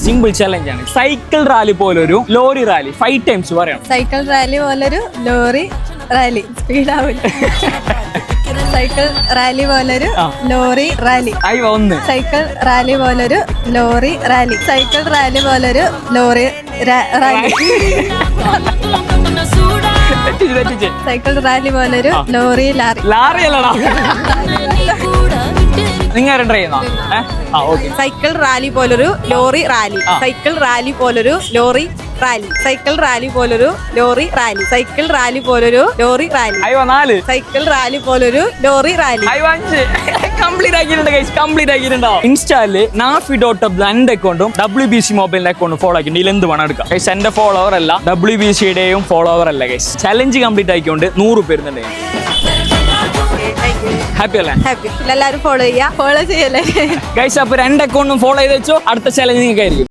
Simple challenge ആണ്. Cycle rally പോലൊരു lorry rally 5 times പറയണം. സൈക്കിൾ റാലി പോലൊരു ലോറി റാലി സ്പീഡാവില്ല. സൈക്കിൾ റാലി പോലൊരു ലോറി റാലി. ഒന്ന് സൈക്കിൾ റാലി പോലൊരു ലോറി റാലി. സൈക്കിൾ റാലി പോലൊരു ലോറി റാലി. സൈക്കിൾ റാലി പോലൊരു ലോറി ലാറി. ലാറി അല്ലടാ. നിങ്ങൾ ട്രൈ ചെയ്യുന്നോ? സൈക്കിൾ റാലി പോലൊരു ലോറി റാലി. സൈക്കിൾ റാലി പോലൊരു ലോറി റാലി. സൈക്കിൾ റാലി പോലൊരു ലോറി റാലി. സൈക്കിൾ റാലി പോലൊരു ലോറി റാലി. 4 സൈക്കിൾ റാലി പോലൊരു ലോറി റാലി. 5 കംപ്ലീറ്റ് ആക്കിയിട്ടുണ്ടോ? ഇൻസ്റ്റാല് nafi.tabla എന്റെ അക്കൗണ്ടും WBC മൊബൈലിന്റെ അക്കൗണ്ടും ഫോളോ ആക്കിയിട്ട് ഇതിൽ എന്ത് വേണം എടുക്കാം. ഗൈസ് എന്റെ ഫോളോവർ അല്ല, WBCയുടെയും ഫോളോവർ അല്ല. ഗൈസ് ചലഞ്ച് കംപ്ലീറ്റ് ആക്കിക്കൊണ്ട് 100 പേരുന്നുണ്ട്. ഹാപ്പി അല്ലേ? ഹാപ്പി. എല്ലാവരും ഫോളോ ചെയ്യല്ലേ ഗൈസ്. അപ്പൊ 2 അക്കൗണ്ടും ഫോളോ ചെയ്ത് വെച്ചോ. അടുത്ത ചലഞ്ച് നിങ്ങൾക്ക് ആയിരിക്കും.